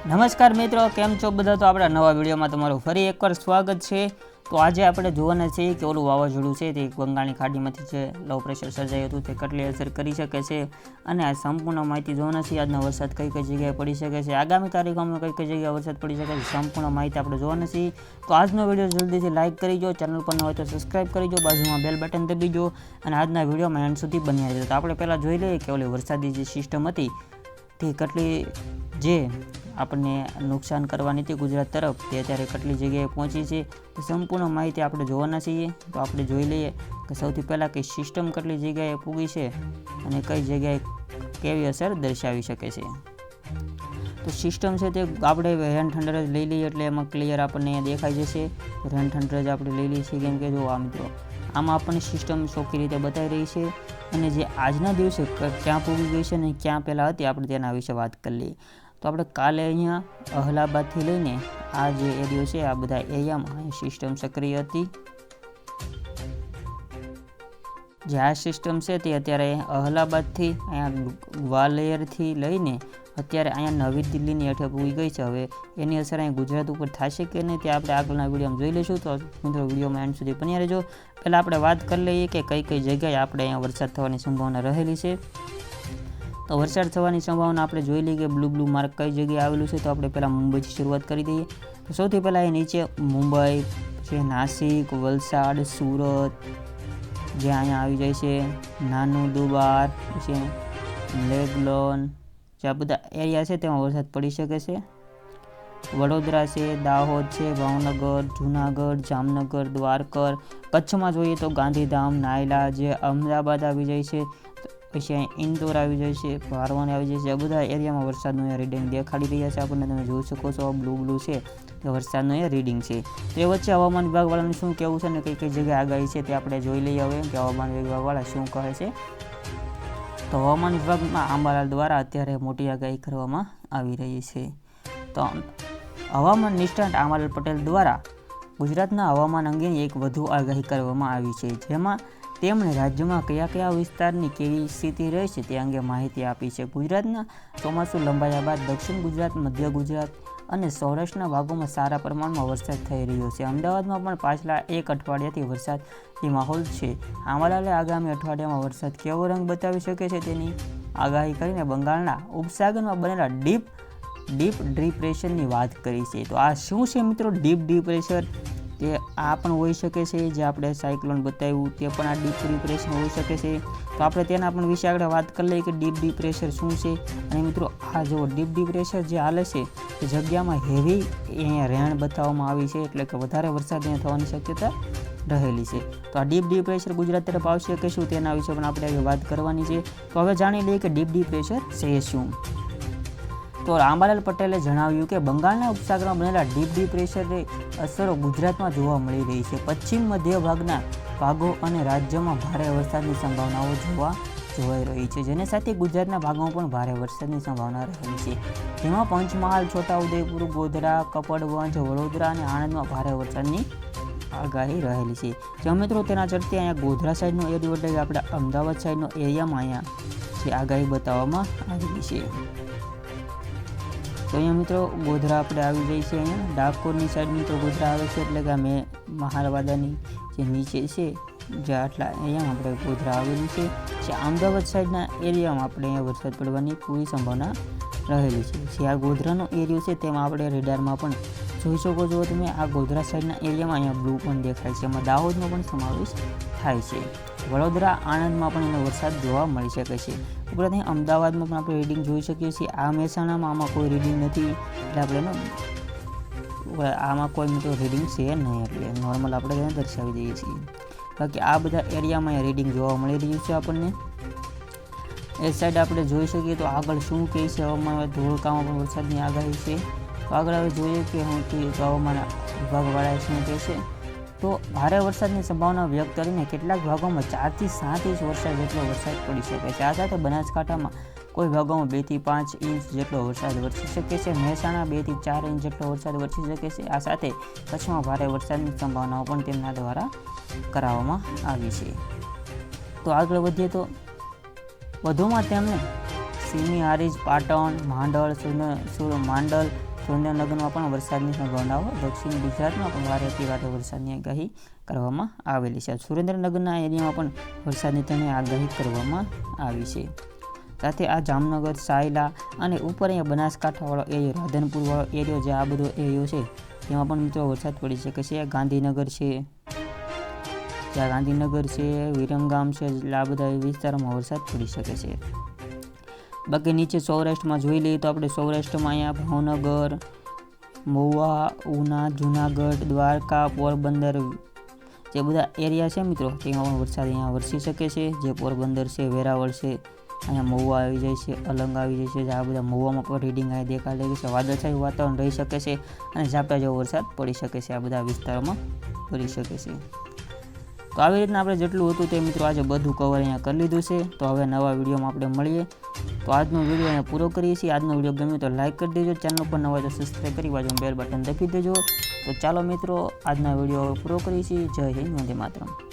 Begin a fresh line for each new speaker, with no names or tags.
નમસ્કાર મિત્રો, કેમ છો બધા? તો આપણા નવા વિડીયોમાં તમારું ફરી એકવાર સ્વાગત છે। તો આજે આપણે જોવાના છીએ કે ઓલું વાવાઝોડું છે તે બંગાળની ખાડીમાંથી જે લો પ્રેશર સર્જાયું હતું તે કેટલી અસર કરી શકે છે અને આ સંપૂર્ણ માહિતી જોવાના છીએ। આજનો વરસાદ કઈ કઈ જગ્યાએ પડી શકે છે, આગામી તારીખોમાં કઈ કઈ જગ્યાએ વરસાદ પડી શકે છે, સંપૂર્ણ માહિતી આપણે જોવાના છીએ। તો આજનો વિડીયો જલ્દીથી લાઇક કરી દો, ચેનલ પર ન હોય તો સબસ્ક્રાઈબ કરી દો, બાજુમાં બેલ બટન દબી દો અને આજના વિડીયોમાં એન્ડ સુધી બન્યા રહેજો। તો આપણે પહેલાં જોઈ લઈએ કે ઓલી વરસાદી જે સિસ્ટમ હતી તે કેટલી જે આપણને નુકસાન કરવાની હતી ગુજરાત તરફ તે અત્યારે કેટલી જગ્યાએ પહોંચી છે તે સંપૂર્ણ માહિતી આપણે જોવાના છીએ। તો આપણે જોઈ લઈએ કે સૌથી પહેલાં કે સિસ્ટમ કેટલી જગ્યાએ પૂગી છે અને કઈ જગ્યાએ કેવી અસર દર્શાવી શકે છે। તો સિસ્ટમ છે તે આપણે રેન થંડર જ લઈ લઈએ એટલે એમાં ક્લિયર આપણને અહીંયા દેખાઈ જશે। રેન થંડર જ આપણે લઈ લઈએ છીએ કેમ કે જો આ મિત્રો આમાં આપણને સિસ્ટમ ચોખ્ખી રીતે બતાવી રહી છે અને જે આજના દિવસે ક્યાં પૂગી ગઈ છે અને ક્યાં પહેલાં હતી આપણે તેના વિશે વાત કરી લઈએ। તો આપણે કાલે અહીંયા અહલાબાદથી લઈને આ જે એરિયો છે આ બધા એરિયામાં સિસ્ટમ સક્રિય હતી। જે આ સિસ્ટમ છે તે અત્યારે અહલાબાદથી અહીંયા ગ્વાલિયરથી લઈને અત્યારે અહીંયા નવી દિલ્હીની હેઠળ પૂગી ગઈ છે। હવે એની અસર અહીં ગુજરાત ઉપર થશે કે નહીં તે આપણે આગળના વિડીયોમાં જોઈ લઈશું। તો મિત્રો વિડીયોમાં એન્ડ સુધી બન્યા રહેજો। પહેલાં આપણે વાત કરી લઈએ કે કઈ કઈ જગ્યાએ આપણે અહીંયા વરસાદ થવાની સંભાવના રહેલી છે। તો વરસાદ થવાની સંભાવના આપણે જોઈ લઈએ કે બ્લુ માર્ક કઈ જગ્યાએ આવેલું છે। તો આપણે પહેલાં મુંબઈથી શરૂઆત કરી દઈએ। તો સૌથી પહેલાં એ નીચે મુંબઈ છે, નાસિક, વલસાડ, સુરત જે અહીંયા આવી જાય છે, નાનું દુબાર છે, લેગલોન જે આ બધા એરિયા છે તેમાં વરસાદ પડી શકે છે। વડોદરા છે, દાહોદ છે, ભાવનગર, જૂનાગઢ, જામનગર, દ્વારકર, કચ્છમાં જોઈએ તો ગાંધીધામ, નાયલા જે અમદાવાદ આવી જાય છે, પછી અહીં ઇન્દોર આવી જાય છે, ભારવાની આવી જાય છે। આ બધા એરિયામાં વરસાદનું અહીંયા રીડિંગ દેખાડી રહ્યા છે આપણને, તમે જોઈ શકો છો બ્લુ છે કે વરસાદનું અહીંયા રીડિંગ છે। તો એ વચ્ચે હવામાન વિભાગવાળાનું શું કહેવું છે અને કઈ કઈ જગ્યાએ આગાહી છે તે આપણે જોઈ લઈએ હવે કે હવામાન વિભાગવાળા શું કહે છે। તો હવામાન વિભાગમાં આંબાલાલ દ્વારા અત્યારે મોટી આગાહી કરવામાં આવી રહી છે। તો હવામાન નિષ્ણાત આંબાલાલ પટેલ દ્વારા ગુજરાતના હવામાન અંગેની એક વધુ આગાહી કરવામાં આવી છે, જેમાં તેમણે રાજ્યમાં કયા કયા વિસ્તારની કેવી સ્થિતિ રહેશે તે અંગે માહિતી આપી છે। ગુજરાતના ચોમાસું લંબાયા બાદ દક્ષિણ ગુજરાત, મધ્ય ગુજરાત અને સૌરાષ્ટ્રના ભાગોમાં સારા પ્રમાણમાં વરસાદ થઈ રહ્યો છે। અમદાવાદમાં પણ પાછલા એક અઠવાડિયાથી વરસાદી માહોલ છે। આંબાલાલે આગામી અઠવાડિયામાં વરસાદ કેવો રંગ બતાવી શકે છે તેની આગાહી કરીને બંગાળના ઉપસાગરમાં બનેલા ડીપ ડિપ્રેશનની વાત કરી છે। તો આ શું છે મિત્રો ડીપ ડિપ્રેશન? તે આ પણ હોઈ શકે છે, જે આપણે સાયક્લોન બતાવ્યું તે પણ આ ડીપ ડિપ્રેશન હોઈ શકે છે। તો આપણે તેના પણ વિશે આગળ વાત કરી લઈએ કે ડીપ ડિપ્રેશન શું છે। અને મિત્રો આ જો ડીપ ડિપ્રેશન જે હાલે છે તે જગ્યામાં હેવી અહીંયા રેણ બતાવવામાં આવી છે, એટલે કે વધારે વરસાદ અહીંયા થવાની શક્યતા રહેલી છે। તો આ ડીપ ડિપ્રેશન ગુજરાત તરફ આવશે કે શું તેના વિશે પણ આપણે વાત કરવાની છે। તો હવે જાણી લઈએ કે ડીપ ડિપ્રેશન છે શું। તો આંબાલાલ પટેલે જણાવ્યું કે બંગાળના ઉપસાગરમાં બનેલા ડીપ ડિપ્રેશનની અસરો ગુજરાતમાં જોવા મળી રહી છે। પશ્ચિમ મધ્ય ભાગના ભાગો અને રાજ્યમાં ભારે વરસાદની સંભાવનાઓ જોવાઈ રહી છે, જેને સાથે ગુજરાતના ભાગોમાં પણ ભારે વરસાદની સંભાવના રહેલી છે, જેમાં પંચમહાલ, છોટાઉદેપુર, ગોધરા, કપડવંજ, વડોદરા અને આણંદમાં ભારે વરસાદની આગાહી રહેલી છે। જો મિત્રો તેના ચડતી અહીંયા ગોધરા સાઈડનો એરિયો એટલે કે આપણે અમદાવાદ સાઈડનો એરિયામાં અહીંયા જે આગાહી બતાવવામાં આવેલી છે। તો અહીંયા મિત્રો ગોધરા આપણે આવી જાય છે, અહીંયા ડાકોરની સાઈડ મિત્રો ગોધરા આવે છે, એટલે કે મેં મહારવાદાની જે નીચે છે જે આટલા એરિયામાં આપણે ગોધરા આવેલું છે। જે અમદાવાદ સાઈડના એરિયામાં આપણે અહીંયા વરસાદ પડવાની પૂરી સંભાવના રહેલી છે। જે આ ગોધરાનો એરિયો છે તેમાં આપણે રેડારમાં પણ જોઈ શકો છો તમે, આ ગોધરા સાઈડના એરિયામાં અહીંયા બ્લુ પણ દેખાય છે, એમાં દાહોદનો પણ સમાવેશ થાય છે। વડોદરા, આણંદમાં પણ એનો વરસાદ જોવા મળી શકે છે। ઉપરાંત અહીં અમદાવાદમાં પણ આપણે રીડિંગ જોઈ શકીએ છીએ। આ મહેસાણામાં આમાં કોઈ રીડિંગ નથી, એટલે આપણે આમાં કોઈ મિત્રો રીડિંગ છે નહીં, એટલે નોર્મલ આપણે તેને દર્શાવી દઈએ છીએ। બાકી આ બધા એરિયામાં અહીંયા રીડિંગ જોવા મળી રહ્યું છે આપણને। એ સાઈડ આપણે જોઈ શકીએ તો આગળ શું કહે છે હવામાન ધોળકામાં પણ વરસાદની આગાહી છે। તો આગળ હવે જોઈએ કે હવામાન વિભાગવાળાએ શું કહે છે। તો ભારે વરસાદની સંભાવના વ્યક્ત કરીને કેટલાક ભાગોમાં 4 થી 7 ઇંચ વરસાદ જેટલો વરસાદ પડી શકે છે। આ સાથે બનાસકાંઠામાં કોઈ ભાગોમાં 2 થી 5 ઇંચ જેટલો વરસાદ વરસી શકે છે। મહેસાણા 2 થી 4 ઇંચ જેટલો વરસાદ વરસી શકે છે। આ સાથે કચ્છમાં ભારે વરસાદની સંભાવનાઓ પણ તેમના દ્વારા કરાવવામાં આવી છે। તો આગળ વધીએ તો વધુમાં તેમણે સિમી, હારીજ, પાટણ, માંડલ, સુરેન્દ્રનગરમાં પણ વરસાદની સંભાવનાઓ, દક્ષિણ ગુજરાતમાં પણ વારેથી વારે વરસાદની આગાહી કરવામાં આવેલી છે. સુરેન્દ્રનગરના એરિયામાં પણ વરસાદની તેની આગાહી કરવામાં આવી છે. સાથે આ જામનગર, સાયલા અને ઉપર અહીંયા બનાસકાંઠાવાળો એરિયો, રાધનપુરવાળો એરિયો, જે આ બધો એરિયો છે તેમાં પણ મિત્રો વરસાદ પડી શકે છે. ગાંધીનગર છે, જ્યાં ગાંધીનગર છે, વિરમગામ છે, એટલે આ બધા વિસ્તારોમાં વરસાદ પડી શકે છે. બાકી નીચે સૌરાષ્ટ્રમાં જોઈ લઈએ તો આપણે સૌરાષ્ટ્રમાં અહીંયા ભાવનગર, મહુવા, ઉના, જુનાગઢ, દ્વારકા, પોરબંદર જે બધા એરિયા છે મિત્રો તેમાં પણ વરસાદ અહીંયા વરસી શકે છે. જે પોરબંદર છે, વેરાવળ છે, અહીંયા મહુવા આવી જાય છે, અલંગ આવી જાય છે. આ બધા મહુવામાં પણ રીડિંગ અહીંયા દેખાઈ રહી છે. વાદળછાયું વાતાવરણ રહી શકે છે અને ઝાપટા જેવો વરસાદ પડી શકે છે. આ બધા વિસ્તારોમાં પડી શકે છે. તો આવી રીતના આપણે જેટલું હતું તે મિત્રો આજે બધું કવર અહીંયા કરી લીધું છે. તો હવે નવા વિડીયોમાં આપણે મળીએ. તો આજનો વિડીયો અહીંયા પૂરો કરીએ છીએ. આજનો વિડીયો ગમ્યો તો લાઇક કરી દેજો, ચેનલ પર નવા તો સબસ્ક્રાઈબ કરી બાજુ બેલ બટન દબાવી દેજો. તો ચાલો મિત્રો આજના વિડીયો પૂરો કરીએ છીએ. જય હિન્દ, વંદે માતરમ.